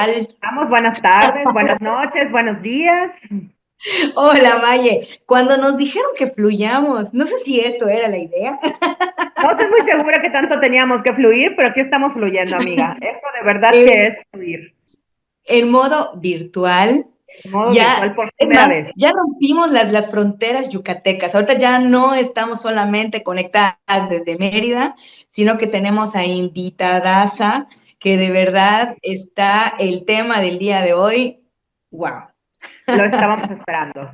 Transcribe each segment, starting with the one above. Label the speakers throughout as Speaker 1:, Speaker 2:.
Speaker 1: tal?
Speaker 2: Vamos, buenas tardes, buenas noches, buenos días.
Speaker 1: Hola, Maye. Cuando nos dijeron que fluyamos, no sé si esto era la idea,
Speaker 2: No estoy muy segura que tanto teníamos que fluir, pero aquí estamos fluyendo, amiga. Esto de verdad que
Speaker 1: en,
Speaker 2: es fluir.
Speaker 1: en modo virtual,
Speaker 2: En modo
Speaker 1: ya,
Speaker 2: virtual por
Speaker 1: es
Speaker 2: primera
Speaker 1: más,
Speaker 2: vez.
Speaker 1: ya rompimos las fronteras yucatecas. Ahorita ya no estamos solamente conectadas desde Mérida, sino que tenemos a invitadaza, que de verdad está el tema del día de hoy. Wow.
Speaker 2: Lo estábamos esperando.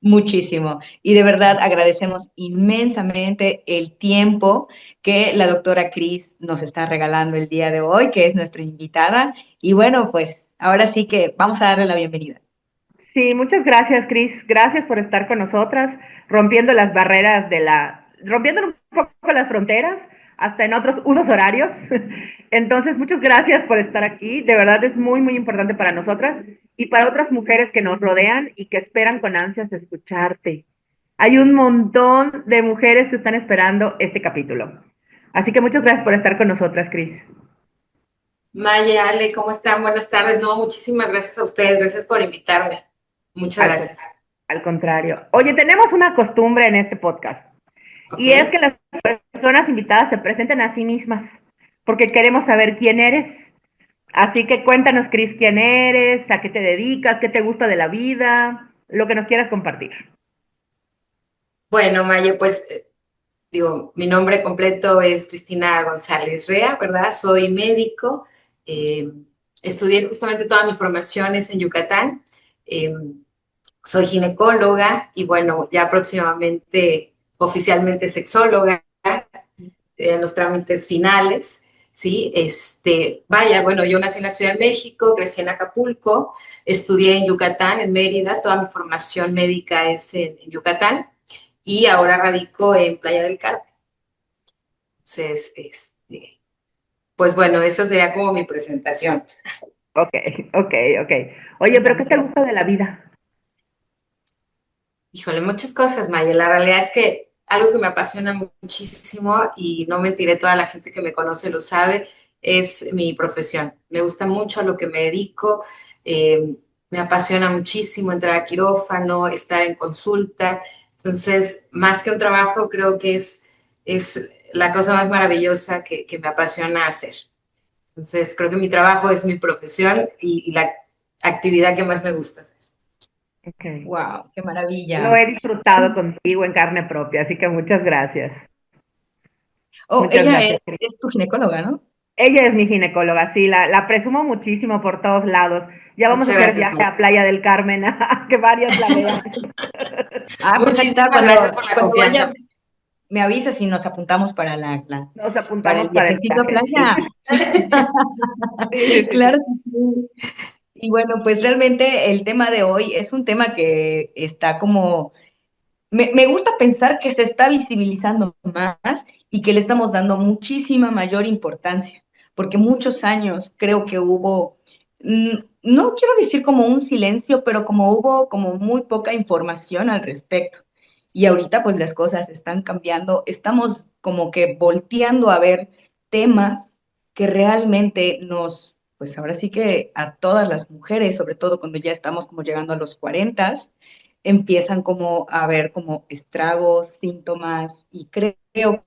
Speaker 1: Muchísimo. Y de verdad agradecemos inmensamente el tiempo que la doctora Cris nos está regalando el día de hoy, que es nuestra invitada. Y bueno, pues ahora sí que vamos a darle la bienvenida.
Speaker 2: Sí, muchas gracias, Cris. Gracias por estar con nosotras, rompiendo las barreras rompiendo un poco las fronteras, hasta en otros usos horarios. Entonces, muchas gracias por estar aquí. De verdad es muy, muy importante para nosotras y para otras mujeres que nos rodean y que esperan con ansias de escucharte. Hay un montón de mujeres que están esperando este capítulo. Así que muchas gracias por estar con nosotras, Cris.
Speaker 1: Maya, Ale, ¿cómo están? Buenas tardes. No, muchísimas gracias a ustedes. Gracias por invitarme. Muchas
Speaker 2: Al,
Speaker 1: gracias.
Speaker 2: al contrario. Oye, tenemos una costumbre en este podcast.
Speaker 1: Ok.
Speaker 2: Y es que las personas invitadas se presenten a sí mismas, porque queremos saber quién eres. Así que cuéntanos, Cris, quién eres, a qué te dedicas, qué te gusta de la vida, lo que nos quieras compartir.
Speaker 1: Bueno, Maya, pues digo, mi nombre completo es Cristina González Rea, ¿verdad? Soy médico. eh, Estudié justamente toda mi formación es en Yucatán. eh, Soy ginecóloga y bueno, ya próximamente oficialmente sexóloga en los trámites finales, ¿sí? Vaya, bueno, yo nací en la Ciudad de México, crecí en Acapulco, estudié en Yucatán, en Mérida, toda mi formación médica es en Yucatán y ahora radico en Playa del Carmen. Entonces, pues bueno, esa sería como mi presentación.
Speaker 2: Ok, ok, ok. Oye, pero ¿qué te gusta de la vida?
Speaker 1: Híjole, muchas cosas, Maya. La realidad es que algo que me apasiona muchísimo, y no mentiré, toda la gente que me conoce lo sabe, es mi profesión. Me gusta mucho a lo que me dedico. Me apasiona muchísimo entrar a quirófano, estar en consulta. Entonces, más que un trabajo, creo que es la cosa más maravillosa que me apasiona hacer. Entonces, creo que mi trabajo es mi profesión y la actividad que más me gusta hacer.
Speaker 2: Ok.
Speaker 1: Wow, qué
Speaker 2: Lo
Speaker 1: maravilla.
Speaker 2: he disfrutado contigo en carne propia, así que muchas gracias.
Speaker 1: Oh,
Speaker 2: Muchas
Speaker 1: ella
Speaker 2: gracias, Cris.
Speaker 1: es tu ginecóloga, ¿no?
Speaker 2: Ella es mi ginecóloga, sí, la presumo muchísimo por todos lados. Ya vamos a
Speaker 1: Muchas
Speaker 2: hacer
Speaker 1: gracias,
Speaker 2: viaje
Speaker 1: Maya.
Speaker 2: a Playa del Carmen, que varias la vean.
Speaker 1: Ah, pues ahí está,
Speaker 3: Muchísimas gracias por la
Speaker 1: cuando vaya,
Speaker 3: confianza.
Speaker 1: me avisas y nos apuntamos
Speaker 2: Nos
Speaker 1: para el
Speaker 2: apuntamos para el
Speaker 1: viajecito a
Speaker 2: viaje, sí.
Speaker 1: playa.
Speaker 2: Sí, sí, sí,
Speaker 1: Claro
Speaker 2: sí.
Speaker 1: que sí. Y bueno, pues realmente el tema de hoy es un tema que está como, me gusta pensar que se está visibilizando más y que le estamos dando muchísima mayor importancia, porque muchos años creo que hubo, no quiero decir como un silencio, pero como hubo como muy poca información al respecto. Y ahorita pues las cosas están cambiando, estamos como que volteando a ver temas que realmente nos, pues ahora sí que a todas las mujeres, sobre todo cuando ya estamos como llegando a los 40, empiezan como a ver como estragos, síntomas, y creo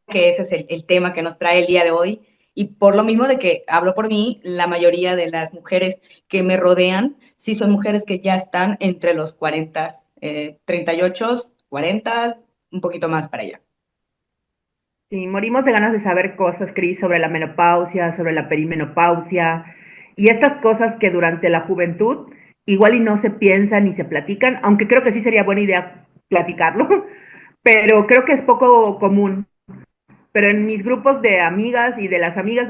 Speaker 1: que ese es el tema que nos trae el día de hoy. Y por lo mismo de que hablo por mí, la mayoría de las mujeres que me rodean, sí son mujeres que ya están entre los 40, 38, 40, un poquito más para allá.
Speaker 2: Sí, morimos de ganas de saber cosas, Cris, sobre la menopausia, sobre la perimenopausia y estas cosas que durante la juventud igual y no se piensan ni se platican, aunque creo que sí sería buena idea platicarlo, pero creo que es poco común. Pero en mis grupos de amigas y de las amigas,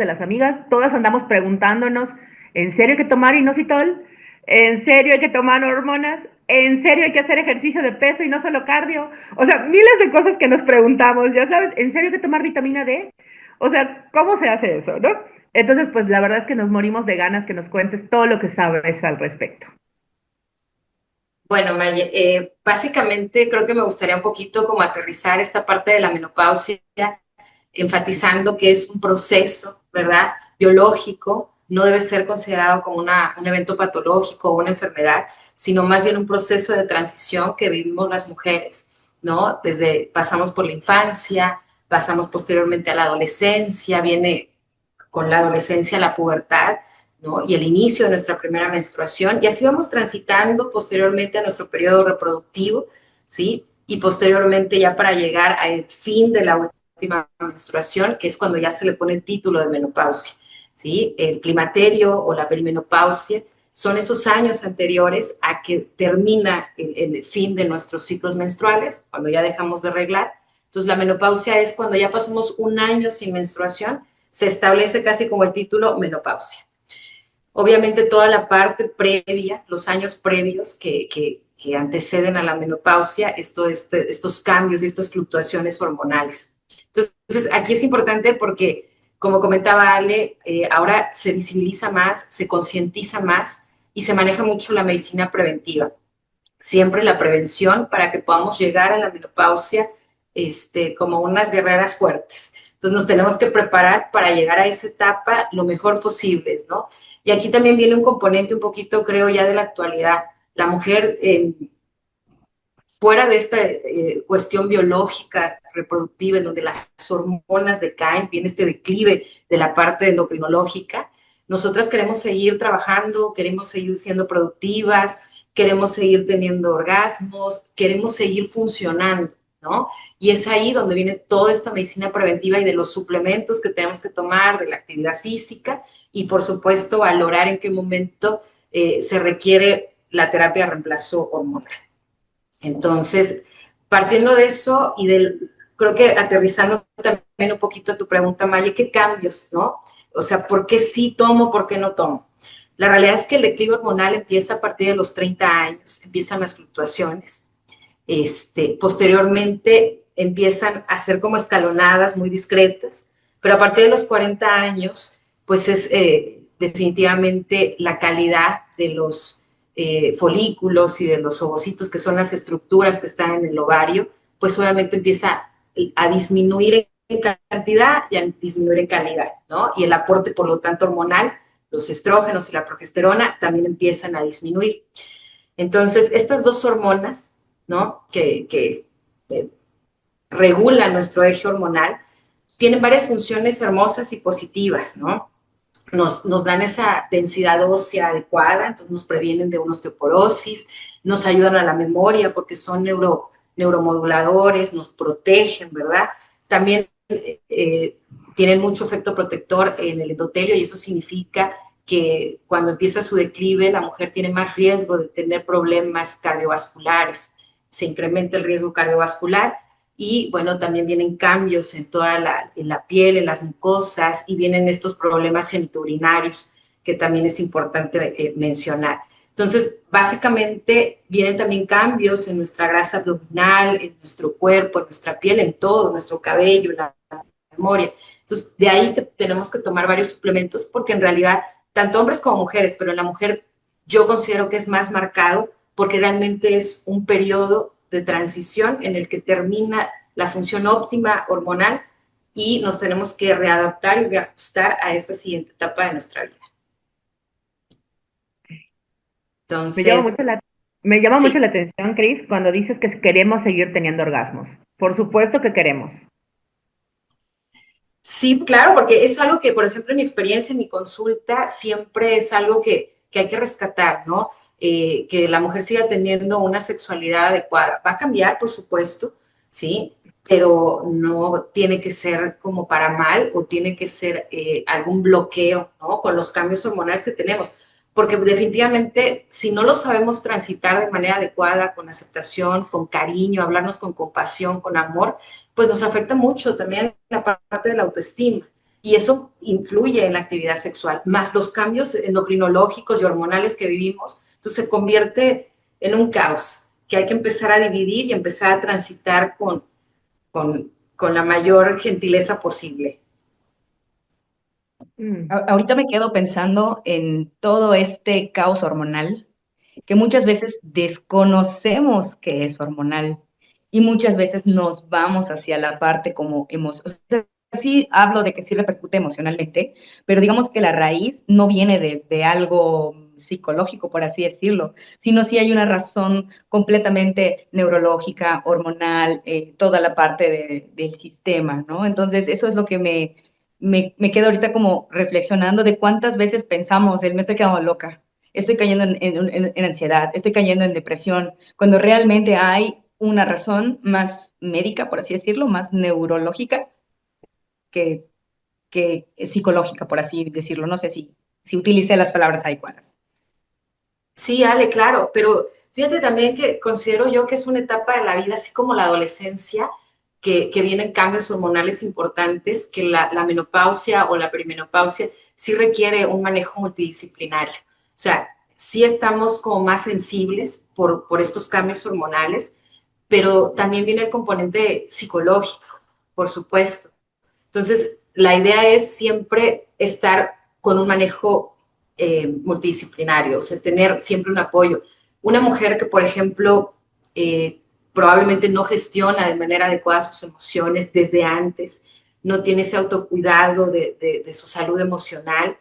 Speaker 2: todas andamos preguntándonos, ¿en serio hay que tomar inositol? ¿En serio hay que tomar hormonas? ¿En serio hay que hacer ejercicio de peso y no solo cardio? O sea, miles de cosas que nos preguntamos, ya sabes, ¿en serio hay que tomar vitamina D? O sea, ¿cómo se hace eso, no? Entonces, pues la verdad es que nos morimos de ganas que nos cuentes todo lo que sabes al respecto.
Speaker 3: Bueno, Maye, básicamente creo que me gustaría un poquito como aterrizar esta parte de la menopausia, enfatizando que es un proceso, ¿verdad? Biológico, no debe ser considerado como un evento patológico o una enfermedad, sino más bien un proceso de transición que vivimos las mujeres, ¿no? Pasamos por la infancia, pasamos posteriormente a la adolescencia, viene con la adolescencia la pubertad, ¿no? Y el inicio de nuestra primera menstruación, y así vamos transitando posteriormente a nuestro periodo reproductivo, ¿sí? Y posteriormente ya para llegar al fin de la última menstruación, que es cuando ya se le pone el título de menopausia, ¿sí? El climaterio o la perimenopausia son esos años anteriores a que termina el fin de nuestros ciclos menstruales, cuando ya dejamos de reglar. Entonces, la menopausia es cuando ya pasamos un año sin menstruación, se establece casi como el título menopausia. Obviamente toda la parte previa, los años previos que anteceden a la menopausia, estos cambios y estas fluctuaciones hormonales. Entonces, aquí es importante porque, como comentaba Ale, ahora se visibiliza más, se concientiza más y se maneja mucho la medicina preventiva. Siempre la prevención para que podamos llegar a la menopausia como unas guerreras fuertes. Entonces nos tenemos que preparar para llegar a esa etapa lo mejor posible, ¿no? Y aquí también viene un componente un poquito, creo, ya de la actualidad. La mujer, fuera de esta cuestión biológica, reproductiva, en donde las hormonas decaen, viene este declive de la parte endocrinológica, nosotras queremos seguir trabajando, queremos seguir siendo productivas, queremos seguir teniendo orgasmos, queremos seguir funcionando, ¿no? Y es ahí donde viene toda esta medicina preventiva y de los suplementos que tenemos que tomar, de la actividad física y, por supuesto, valorar en qué momento se requiere la terapia de reemplazo hormonal. Entonces, partiendo de eso y creo que aterrizando también un poquito a tu pregunta, Maya, ¿qué cambios, no? O sea, ¿por qué sí tomo, por qué no tomo? La realidad es que el declive hormonal empieza a partir de los 30 años, empiezan las fluctuaciones. Posteriormente empiezan a ser como escalonadas, muy discretas, pero a partir de los 40 años, pues es definitivamente la calidad de los folículos y de los ovocitos, que son las estructuras que están en el ovario, pues obviamente empieza a disminuir en cantidad y a disminuir en calidad, ¿no? Y el aporte, por lo tanto, hormonal, los estrógenos y la progesterona también empiezan a disminuir. Entonces, estas dos hormonas, ¿no? Que regulan nuestro eje hormonal, tienen varias funciones hermosas y positivas, ¿no? Nos dan esa densidad ósea adecuada, entonces nos previenen de una osteoporosis, nos ayudan a la memoria porque son neuromoduladores, nos protegen, ¿verdad? También tienen mucho efecto protector en el endotelio y eso significa que cuando empieza su declive la mujer tiene más riesgo de tener problemas cardiovasculares, se incrementa el riesgo cardiovascular y bueno, también vienen cambios en toda en la piel, en las mucosas y vienen estos problemas genitourinarios que también es importante mencionar. Entonces, básicamente vienen también cambios en nuestra grasa abdominal, en nuestro cuerpo, en nuestra piel, en todo, nuestro cabello, la memoria. Entonces, de ahí tenemos que tomar varios suplementos porque en realidad, tanto hombres como mujeres, pero en la mujer yo considero que es más marcado porque realmente es un periodo de transición en el que termina la función óptima hormonal y nos tenemos que readaptar y reajustar a esta siguiente etapa de nuestra vida.
Speaker 2: Me llama
Speaker 3: Entonces,
Speaker 2: mucho me llama mucho
Speaker 3: sí,
Speaker 2: la atención, Cris, cuando dices que queremos seguir teniendo orgasmos. Por supuesto que queremos.
Speaker 3: sí, claro, porque es algo que, por ejemplo, en mi experiencia, en mi consulta, siempre es algo que hay que rescatar, ¿no? Que la mujer siga teniendo una sexualidad adecuada. Va a cambiar, por supuesto, ¿sí? Pero no tiene que ser como para mal o tiene que ser algún bloqueo, ¿no? Con los cambios hormonales que tenemos. Porque definitivamente, si no lo sabemos transitar de manera adecuada, con aceptación, con cariño, hablarnos con compasión, con amor, pues nos afecta mucho también la parte de la autoestima. Y eso influye en la actividad sexual, más los cambios endocrinológicos y hormonales que vivimos. Entonces se convierte en un caos que hay que empezar a dividir y empezar a transitar con la mayor gentileza posible.
Speaker 2: Mm.
Speaker 1: Ahorita me quedo pensando en todo este caos hormonal que muchas veces desconocemos que es hormonal y muchas veces nos vamos hacia la parte como emocional. sí hablo de que sí repercute emocionalmente, pero digamos que la raíz no viene desde algo psicológico, por así decirlo, sino sí hay una razón completamente neurológica, hormonal, toda la parte del sistema, ¿no? Entonces, eso es lo que me quedo ahorita como reflexionando de cuántas veces pensamos, me estoy quedando loca, estoy cayendo en ansiedad, estoy cayendo en depresión, cuando realmente hay una razón más médica, por así decirlo, más neurológica que, que psicológica, por así decirlo. No sé si utilicé las palabras adecuadas.
Speaker 3: Sí, Ale, claro, pero fíjate también que considero yo que es una etapa de la vida, así como la adolescencia, que vienen cambios hormonales importantes, que la menopausia o la perimenopausia sí requiere un manejo multidisciplinario. O sea, sí estamos como más sensibles por estos cambios hormonales, pero también viene el componente psicológico, por supuesto. Entonces, la idea es siempre estar con un manejo multidisciplinario, o sea, tener siempre un apoyo. Una mujer que, por ejemplo, probablemente no gestiona de manera adecuada sus emociones desde antes, no tiene ese autocuidado de su salud emocional,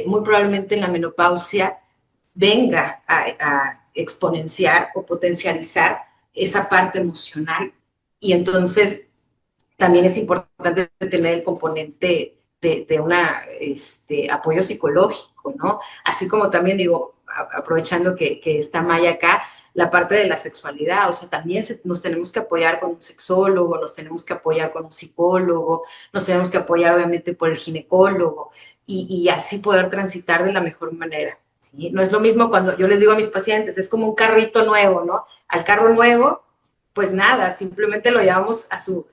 Speaker 3: muy probablemente en la menopausia venga a exponenciar o potencializar esa parte emocional. Y entonces también es importante tener el componente de una apoyo psicológico, ¿no? Así como también digo, aprovechando que está Maya acá, la parte de la sexualidad, o sea, también nos tenemos que apoyar con un sexólogo, nos tenemos que apoyar con un psicólogo, nos tenemos que apoyar obviamente por el ginecólogo y así poder transitar de la mejor manera. ¿Sí? No es lo mismo cuando yo les digo a mis pacientes, es como un carrito nuevo, ¿no? Al carro nuevo, pues nada, simplemente lo llevamos a su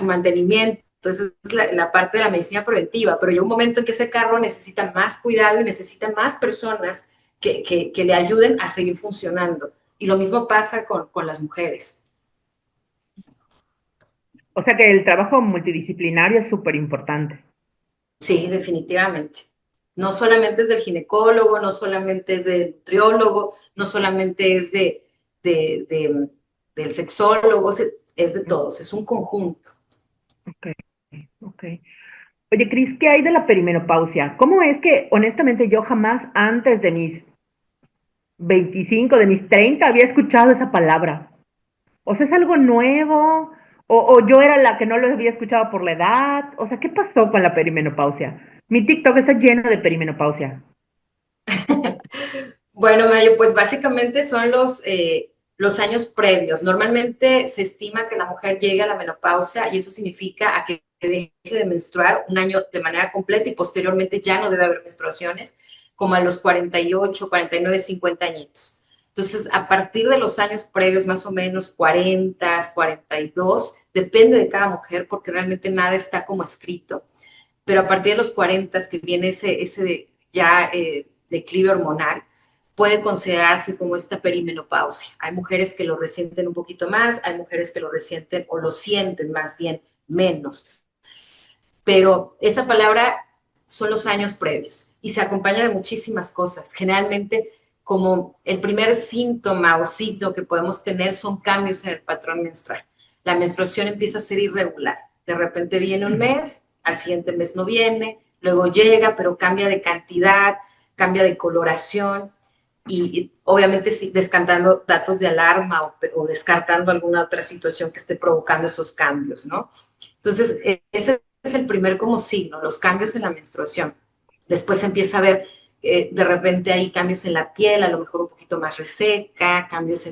Speaker 3: mantenimiento. Entonces, es la parte de la medicina preventiva, pero llega un momento en que ese carro necesita más cuidado y necesita más personas que le ayuden a seguir funcionando. Y lo mismo pasa con las mujeres.
Speaker 2: O sea que el trabajo multidisciplinario es súper importante.
Speaker 3: Sí, definitivamente. No solamente es del ginecólogo, no solamente es del nutriólogo, no solamente es del sexólogo, es de todos, es un conjunto.
Speaker 2: Ok, ok. Oye, Cris, ¿qué hay de la perimenopausia? ¿Cómo es que, honestamente, yo jamás antes de mis 25, de mis 30, había escuchado esa palabra? O sea, ¿es algo nuevo? O yo era la que no lo había escuchado por la edad? O sea, ¿qué pasó con la perimenopausia? Mi TikTok está lleno de perimenopausia.
Speaker 3: Bueno, Mayo, pues básicamente son los años previos. Normalmente se estima que la mujer llegue a la menopausia y eso significa a que deje de menstruar un año de manera completa y posteriormente ya no debe haber menstruaciones, como a los 48, 49, 50 añitos. Entonces, a partir de los años previos, más o menos 40, 42, depende de cada mujer porque realmente nada está como escrito, pero a partir de los 40 que viene ese ya declive hormonal, puede considerarse como esta perimenopausia. Hay mujeres que lo resienten un poquito más, hay mujeres que lo resienten o lo sienten más bien menos. Pero esa palabra son los años previos y se acompaña de muchísimas cosas. Generalmente, como el primer síntoma o signo que podemos tener son cambios en el patrón menstrual. La menstruación empieza a ser irregular. De repente viene un mes, al siguiente mes no viene, luego llega, pero cambia de cantidad, cambia de coloración y obviamente sí, descartando datos de alarma o descartando alguna otra situación que esté provocando esos cambios, ¿no? Entonces, ese es el primer como signo, los cambios en la menstruación. Después se empieza a ver, de repente hay cambios en la piel, a lo mejor un poquito más reseca, cambios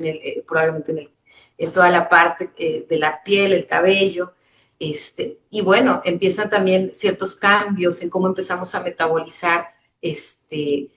Speaker 3: probablemente en toda la parte de la piel, el cabello. Y bueno, empiezan también ciertos cambios en cómo empezamos a metabolizar eh,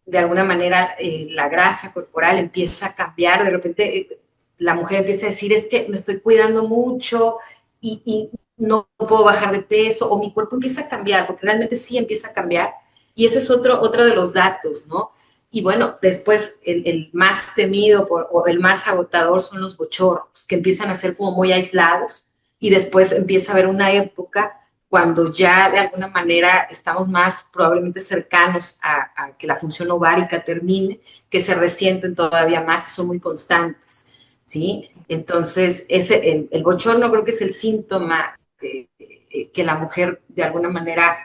Speaker 3: de alguna manera la grasa corporal empieza a cambiar, de repente la mujer empieza a decir, es que me estoy cuidando mucho y no puedo bajar de peso, o mi cuerpo empieza a cambiar, porque realmente sí empieza a cambiar, y ese es otro de los datos, ¿no? Y bueno, después el más temido o el más agotador son los bochornos, que empiezan a ser como muy aislados, y después empieza a haber una época cuando ya de alguna manera estamos más probablemente cercanos a que la función ovárica termine, que se resienten todavía más y son muy constantes, ¿sí? Entonces, el bochorno creo que es el síntoma que la mujer de alguna manera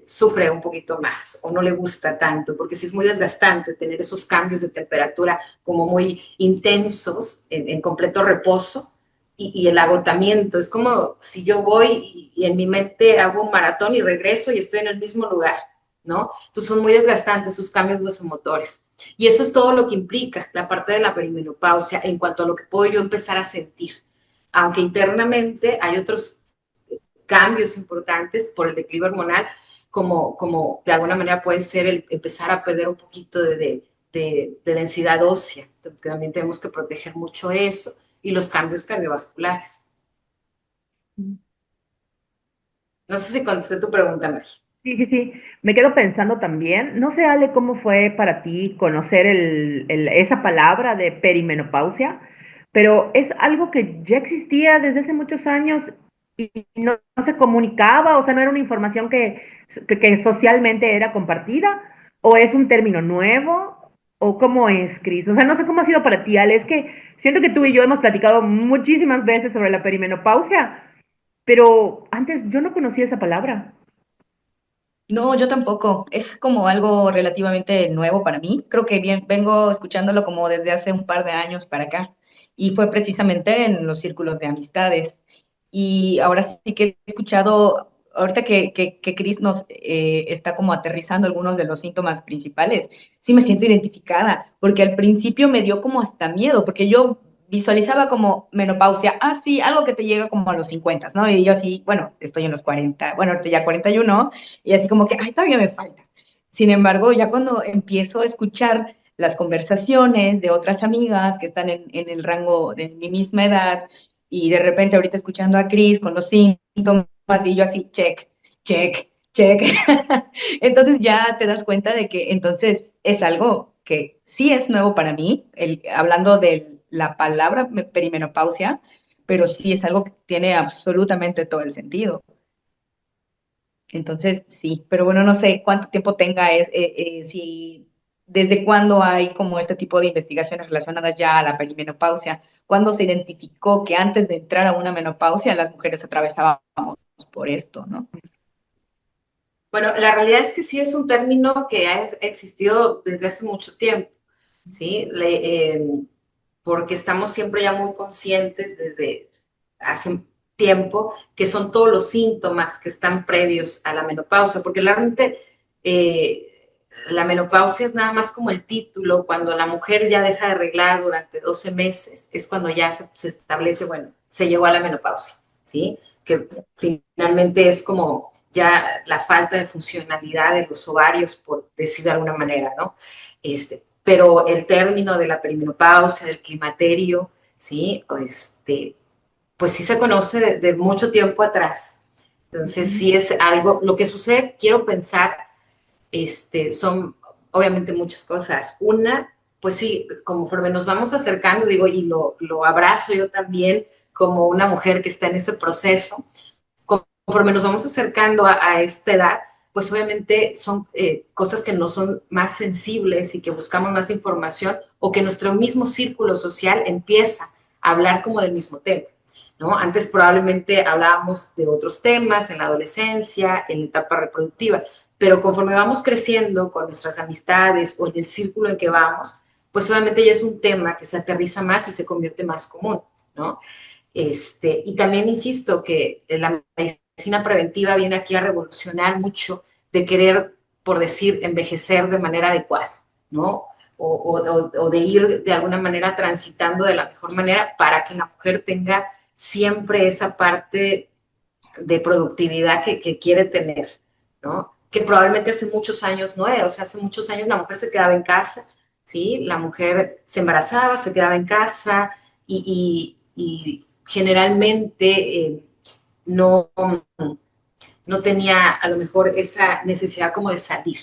Speaker 3: sufre un poquito más o no le gusta tanto, porque sí es muy desgastante tener esos cambios de temperatura como muy intensos en completo reposo y el agotamiento. Es como si yo voy y en mi mente hago un maratón y regreso y estoy en el mismo lugar, ¿no? Entonces son muy desgastantes sus cambios vasomotores. Y eso es todo lo que implica la parte de la perimenopausia en cuanto a lo que puedo yo empezar a sentir. Aunque internamente hay otros cambios importantes por el declive hormonal, como de alguna manera puede ser el empezar a perder un poquito de densidad ósea. También tenemos que proteger mucho eso y los cambios cardiovasculares. No sé si contesté tu pregunta, Mari.
Speaker 2: Sí, sí, sí. Me quedo pensando también, no sé, Ale, cómo fue para ti conocer esa palabra de perimenopausia, pero es algo que ya existía desde hace muchos años y no se comunicaba, o sea, no era una información que socialmente era compartida, o es un término nuevo, o cómo es, Cris. O sea, no sé cómo ha sido para ti, Ale, es que siento que tú y yo hemos platicado muchísimas veces sobre la perimenopausia, pero antes yo no conocía esa palabra.
Speaker 1: No, yo tampoco. Es como algo relativamente nuevo para mí. Creo que bien, vengo escuchándolo como desde hace un par de años para acá. Y fue precisamente en los círculos de amistades. Y ahora sí que he escuchado, ahorita que Chris nos está como aterrizando algunos de los síntomas principales, sí me siento identificada, porque al principio me dio como hasta miedo, porque yo visualizaba como menopausia, ah, sí, algo que te llega como a los 50, ¿no? Y yo así, bueno, estoy en los 40, bueno, ahorita ya 41, y así como que, ay, todavía me falta. Sin embargo, ya cuando empiezo a escuchar las conversaciones de otras amigas que están en el rango de mi misma edad, y de repente ahorita escuchando a Chris con los síntomas, y yo así, check, check, check. Entonces ya te das cuenta de que entonces es algo que sí es nuevo para mí, hablando de la palabra perimenopausia, pero sí es algo que tiene absolutamente todo el sentido. Entonces, sí, pero bueno, no sé cuánto tiempo tenga, si desde cuándo hay como este tipo de investigaciones relacionadas ya a la perimenopausia, cuándo se identificó que antes de entrar a una menopausia las mujeres atravesábamos por esto, ¿no?
Speaker 3: Bueno, la realidad es que sí es un término que ha existido desde hace mucho tiempo, ¿sí? Porque estamos siempre ya muy conscientes desde hace tiempo que son todos los síntomas que están previos a la menopausia, porque realmente la menopausia es nada más como el título, cuando la mujer ya deja de arreglar durante 12 meses, es cuando ya se establece, bueno, se llegó a la menopausia, ¿sí? Que finalmente es como ya la falta de funcionalidad de los ovarios, por decir de alguna manera, ¿no? Pero el término de la perimenopausia, del climaterio, ¿sí? Pues sí se conoce de mucho tiempo atrás. Entonces, sí es algo, lo que sucede, quiero pensar, son obviamente muchas cosas. Una, pues sí, conforme nos vamos acercando, digo, y lo abrazo yo también como una mujer que está en ese proceso, conforme nos vamos acercando a esta edad, pues obviamente son cosas que nos son más sensibles y que buscamos más información o que nuestro mismo círculo social empieza a hablar como del mismo tema, ¿no? Antes probablemente hablábamos de otros temas en la adolescencia, en la etapa reproductiva, pero conforme vamos creciendo con nuestras amistades o en el círculo en que vamos, pues obviamente ya es un tema que se aterriza más y se convierte más común, ¿no? Y también insisto que la medicina preventiva viene aquí a revolucionar mucho de querer, por decir, envejecer de manera adecuada, ¿no? O de ir de alguna manera transitando de la mejor manera para que la mujer tenga siempre esa parte de productividad que quiere tener, ¿no? Que probablemente hace muchos años no era, o sea, hace muchos años la mujer se quedaba en casa, ¿sí? La mujer se embarazaba, se quedaba en casa y generalmente no, no tenía a lo mejor esa necesidad como de salir.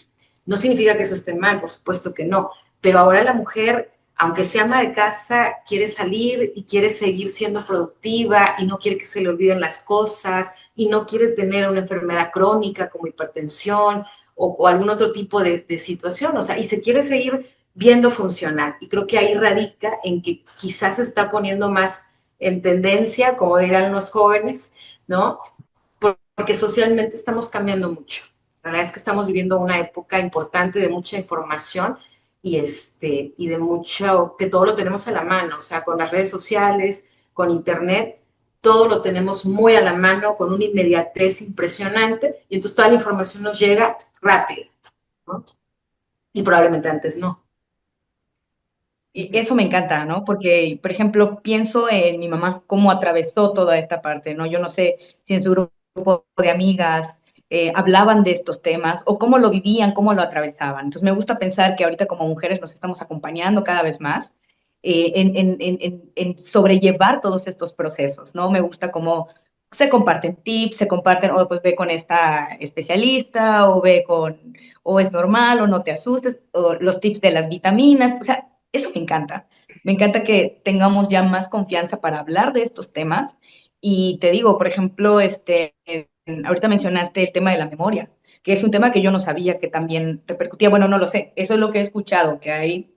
Speaker 3: No significa que eso esté mal, por supuesto que no, pero ahora la mujer, aunque sea ama de casa, quiere salir y quiere seguir siendo productiva y no quiere que se le olviden las cosas y no quiere tener una enfermedad crónica como hipertensión o algún otro tipo de situación, o sea, y se quiere seguir viendo funcional. Y creo que ahí radica en que quizás se está poniendo más en tendencia, como dirán los jóvenes, ¿no? porque socialmente estamos cambiando mucho. La verdad es que estamos viviendo una época importante de mucha información y de mucho, que todo lo tenemos a la mano, o sea, con las redes sociales, con internet, todo lo tenemos muy a la mano, con una inmediatez impresionante, y entonces toda la información nos llega rápido, ¿no? Y probablemente antes no.
Speaker 1: Y eso me encanta, ¿no? Porque, por ejemplo, pienso en mi mamá, cómo atravesó toda esta parte, ¿no? Yo no sé si en su grupo de amigas hablaban de estos temas o cómo lo vivían, cómo lo atravesaban. Entonces me gusta pensar que ahorita como mujeres nos estamos acompañando cada vez más en sobrellevar todos estos procesos, ¿no? Me gusta cómo se comparten tips, se comparten, o pues ve con esta especialista, o ve con, o es normal, o no te asustes, o los tips de las vitaminas, o sea, eso me encanta. Me encanta que tengamos ya más confianza para hablar de estos temas. Y te digo, por ejemplo, ahorita mencionaste el tema de la memoria, que es un tema que yo no sabía que también repercutía. Bueno, no lo sé. Eso es lo que he escuchado, que hay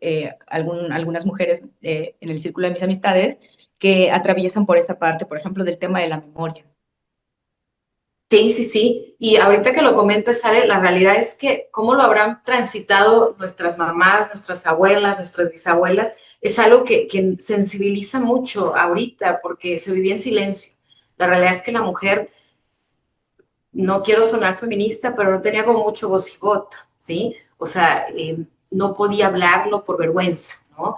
Speaker 1: algunas mujeres en el círculo de mis amistades que atraviesan por esa parte, por ejemplo, del tema de la memoria.
Speaker 3: Sí, sí, sí. Y ahorita que lo comentas, Sale, la realidad es que cómo lo habrán transitado nuestras mamás, nuestras abuelas, nuestras bisabuelas, es algo que sensibiliza mucho ahorita porque se vivía en silencio. La realidad es que la mujer, no quiero sonar feminista, pero no tenía como mucho voz y voto, ¿sí? O sea, no podía hablarlo por vergüenza, ¿no?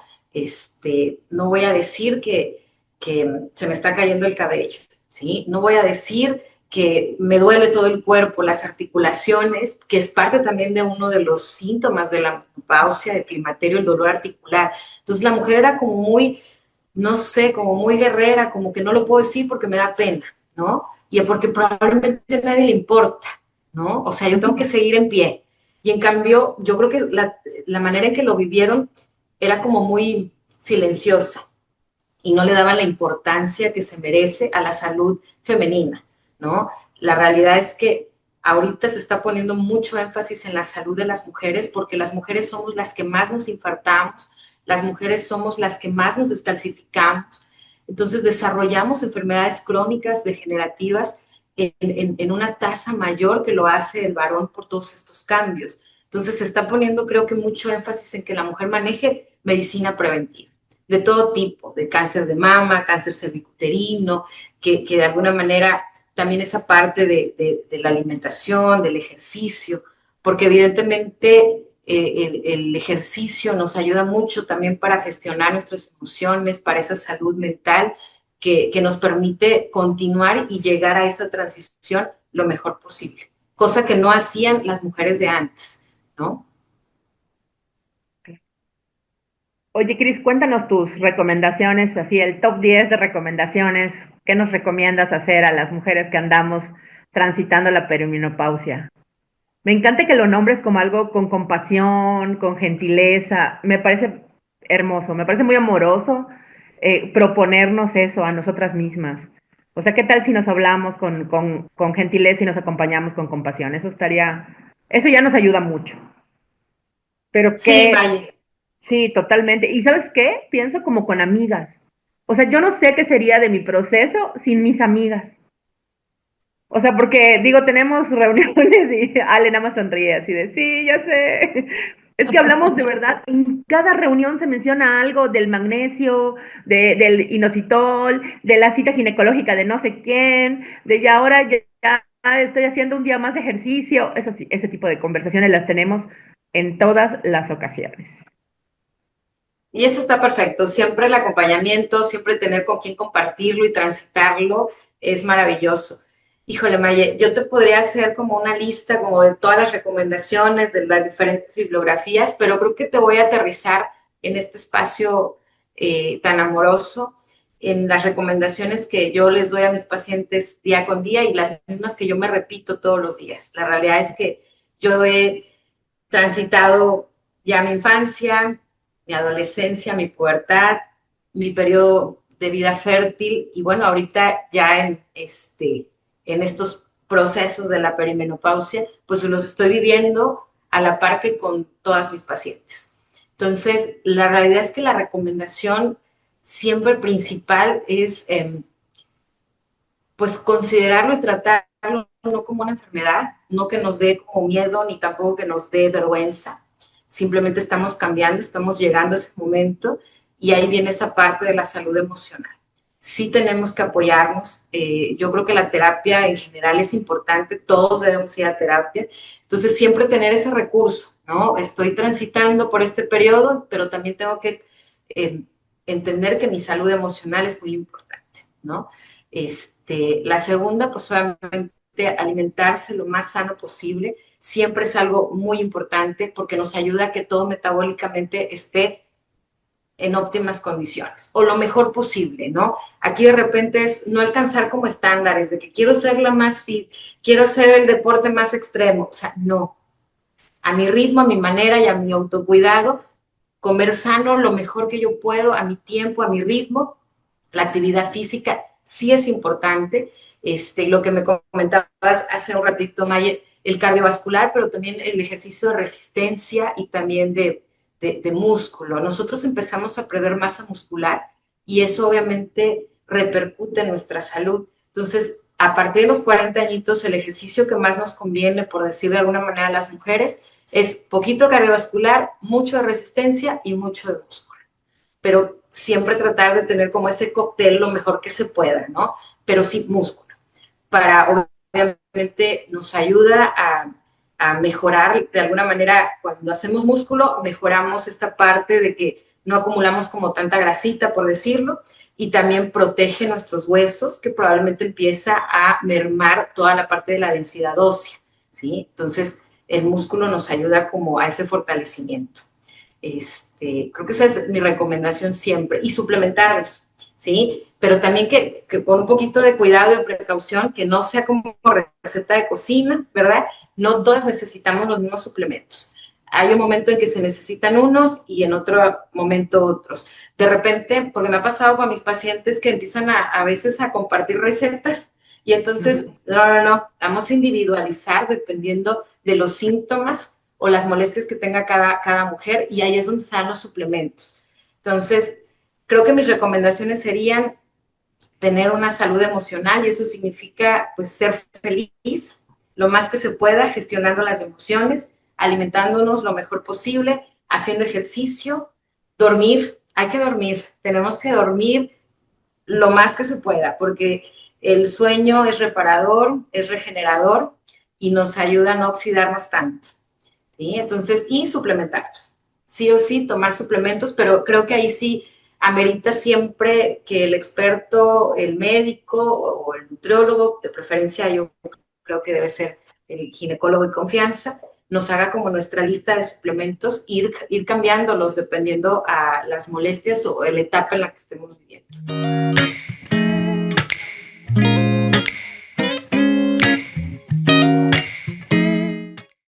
Speaker 3: No voy a decir que se me está cayendo el cabello, ¿sí? No voy a decir que me duele todo el cuerpo, las articulaciones, que es parte también de uno de los síntomas de la menopausia, del climaterio, el dolor articular. Entonces la mujer era como muy, no sé, como muy guerrera, como que no lo puedo decir porque me da pena, ¿no? Y porque probablemente a nadie le importa, ¿no? O sea, yo tengo que seguir en pie. Y en cambio, yo creo que la manera en que lo vivieron era como muy silenciosa y no le daban la importancia que se merece a la salud femenina, ¿no? La realidad es que ahorita se está poniendo mucho énfasis en la salud de las mujeres porque las mujeres somos las que más nos infartamos, las mujeres somos las que más nos descalcificamos, entonces desarrollamos enfermedades crónicas degenerativas en una tasa mayor que lo hace el varón por todos estos cambios. Entonces se está poniendo, creo que, mucho énfasis en que la mujer maneje medicina preventiva de todo tipo, de cáncer de mama, cáncer cervicuterino, que de alguna manera también esa parte de la alimentación, del ejercicio, porque evidentemente el ejercicio nos ayuda mucho también para gestionar nuestras emociones, para esa salud mental que nos permite continuar y llegar a esa transición lo mejor posible, cosa que no hacían las mujeres de antes, ¿no?
Speaker 2: Oye, Cris, cuéntanos tus recomendaciones, así el top 10 de recomendaciones. ¿Qué nos recomiendas hacer a las mujeres que andamos transitando la perimenopausia? Me encanta que lo nombres como algo con compasión, con gentileza. Me parece hermoso, me parece muy amoroso proponernos eso a nosotras mismas. O sea, ¿qué tal si nos hablamos con gentileza y nos acompañamos con compasión? Eso ya nos ayuda mucho. Pero
Speaker 3: Sí,
Speaker 2: qué,
Speaker 3: Maye.
Speaker 2: sí, totalmente. ¿Y sabes qué? Pienso como con amigas. O sea, yo no sé qué sería de mi proceso sin mis amigas. O sea, porque digo, tenemos reuniones y Ale nada más sonríe así de, sí, ya sé. Es que hablamos de verdad, en cada reunión se menciona algo del magnesio, del inositol, de la cita ginecológica de no sé quién, de ya ahora ya estoy haciendo un día más de ejercicio. Eso sí, ese tipo de conversaciones las tenemos en todas las ocasiones.
Speaker 3: Y eso está perfecto. Siempre el acompañamiento, siempre tener con quién compartirlo y transitarlo es maravilloso. Híjole, Maye, yo te podría hacer como una lista como de todas las recomendaciones de las diferentes bibliografías, pero creo que te voy a aterrizar en este espacio tan amoroso, en las recomendaciones que yo les doy a mis pacientes día con día y las mismas que yo me repito todos los días. La realidad es que yo he transitado ya mi infancia, mi adolescencia, mi pubertad, mi periodo de vida fértil y bueno, ahorita ya en estos procesos de la perimenopausia, pues los estoy viviendo a la par que con todas mis pacientes. Entonces, la realidad es que la recomendación siempre principal es pues considerarlo y tratar no como una enfermedad, no que nos dé como miedo, ni tampoco que nos dé vergüenza. Simplemente estamos cambiando, estamos llegando a ese momento y ahí viene esa parte de la salud emocional. Sí tenemos que apoyarnos. Yo creo que la terapia en general es importante, todos debemos ir a terapia. Entonces, siempre tener ese recurso, ¿no? Estoy transitando por este periodo, pero también tengo que entender que mi salud emocional es muy importante, ¿no? La segunda, pues obviamente alimentarse lo más sano posible, siempre es algo muy importante porque nos ayuda a que todo metabólicamente esté en óptimas condiciones o lo mejor posible, ¿no? Aquí de repente es no alcanzar como estándares de que quiero ser la más fit, quiero hacer el deporte más extremo, o sea, no. A mi ritmo, a mi manera y a mi autocuidado, comer sano lo mejor que yo puedo, a mi tiempo, a mi ritmo. La actividad física sí es importante. Lo que me comentabas hace un ratito, Mayer, el cardiovascular, pero también el ejercicio de resistencia y también de músculo. Nosotros empezamos a perder masa muscular y eso obviamente repercute en nuestra salud. Entonces, a partir de los 40 añitos, el ejercicio que más nos conviene, por decir de alguna manera, a las mujeres, es poquito cardiovascular, mucho de resistencia y mucho de músculo. Pero siempre tratar de tener como ese cóctel lo mejor que se pueda, ¿no? Pero sí músculo. Para, obviamente, nos ayuda a mejorar de alguna manera, cuando hacemos músculo, mejoramos esta parte de que no acumulamos como tanta grasita, por decirlo, y también protege nuestros huesos, que probablemente empieza a mermar toda la parte de la densidad ósea, ¿sí? Entonces, el músculo nos ayuda como a ese fortalecimiento. Creo que esa es mi recomendación siempre, y suplementarlos, ¿sí? Pero también que con un poquito de cuidado y precaución, que no sea como receta de cocina, ¿verdad? No todas necesitamos los mismos suplementos. Hay un momento en que se necesitan unos y en otro momento otros. De repente, porque me ha pasado con mis pacientes que empiezan a veces a compartir recetas y entonces, no, vamos a individualizar dependiendo de los síntomas o las molestias que tenga cada mujer y ahí es donde están los suplementos. Entonces, creo que mis recomendaciones serían tener una salud emocional y eso significa pues ser feliz lo más que se pueda, gestionando las emociones, alimentándonos lo mejor posible, haciendo ejercicio, dormir, hay que dormir, tenemos que dormir lo más que se pueda, porque el sueño es reparador, es regenerador y nos ayuda a no oxidarnos tanto. ¿Sí? Entonces, y suplementarlos. Sí o sí, tomar suplementos, pero creo que ahí sí amerita siempre que el experto, el médico o el nutriólogo, de preferencia yo creo que debe ser el ginecólogo de confianza, nos haga como nuestra lista de suplementos, ir cambiándolos dependiendo a las molestias o la etapa en la que estemos viviendo.